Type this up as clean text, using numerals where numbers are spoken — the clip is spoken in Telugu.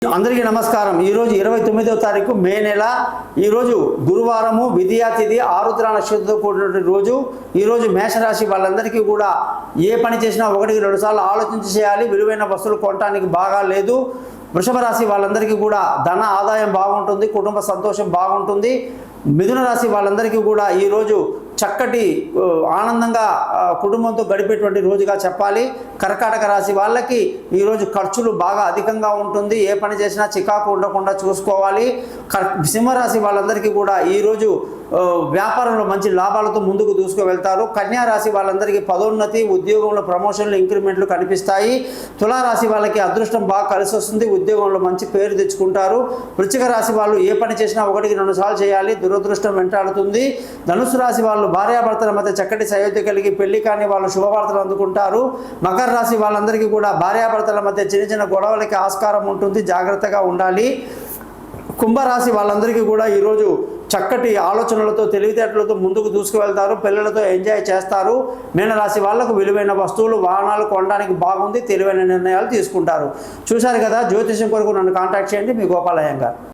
అందరికీ నమస్కారం। ఈరోజు 29వ తారీఖు మే నెల। ఈరోజు గురువారము, విద్యా తిథి, ఆరుద్ర నక్షత్రంతో కూడినటువంటి రోజు। ఈరోజు మేషరాశి వాళ్ళందరికీ కూడా ఏ పని చేసినా ఒకటికి రెండు సార్లు ఆలోచించి చేయాలి। విలువైన వస్తువులు కొనడానికి బాగా లేదు। వృషభ రాశి వాళ్ళందరికీ కూడా ధన ఆదాయం బాగుంటుంది, కుటుంబ సంతోషం బాగుంటుంది। మిథున రాశి వాళ్ళందరికీ కూడా ఈరోజు చక్కటి ఆనందంగా కుటుంబంతో గడిపేటువంటి రోజుగా చెప్పాలి। కర్కాటక రాశి వాళ్ళకి ఈరోజు ఖర్చులు బాగా అధికంగా ఉంటుంది, ఏ పని చేసినా చికాకు ఉండకుండా చూసుకోవాలి। సింహరాశి వాళ్ళందరికీ కూడా ఈరోజు వ్యాపారంలో మంచి లాభాలతో ముందుకు దూసుకు వెళ్తారు। కన్యా రాశి వాళ్ళందరికీ పదోన్నతి, ఉద్యోగంలో ప్రమోషన్లు, ఇంక్రిమెంట్లు కనిపిస్తాయి। తులారాశి వాళ్ళకి అదృష్టం బాగా కలిసి వస్తుంది, ఉద్యోగంలో మంచి పేరు తెచ్చుకుంటారు। వృశ్చిక రాశి వాళ్ళు ఏ పని చేసినా ఒకటికి రెండు సార్లు చేయాలి, దురదృష్టం వెంటాడుతుంది। ధనుసు రాశి వాళ్ళు భార్యాభర్తల మధ్య చక్కటి సయోధ్య కలిగి పెళ్లి కాని వాళ్ళు శుభవార్తలు అందుకుంటారు। మకర రాశి వాళ్ళందరికీ కూడా భార్యాభర్తల మధ్య చిన్న చిన్న గొడవలకి ఆస్కారం ఉంటుంది, జాగ్రత్తగా ఉండాలి। కుంభరాశి వాళ్ళందరికీ కూడా ఈరోజు చక్కటి ఆలోచనలతో, తెలివితేటలతో ముందుకు దూసుకువెళ్తారు, పిల్లలతో ఎంజాయ్ చేస్తారు। మీనరాశి వాళ్లకు విలువైన వస్తువులు, వాహనాలు కొనడానికి బాగుంది, తెలివైన నిర్ణయాలు తీసుకుంటారు। చూశారు కదా, జ్యోతిషం కొరకు నన్ను కాంటాక్ట్ చేయండి, మీ గోపాలయ్య గారు।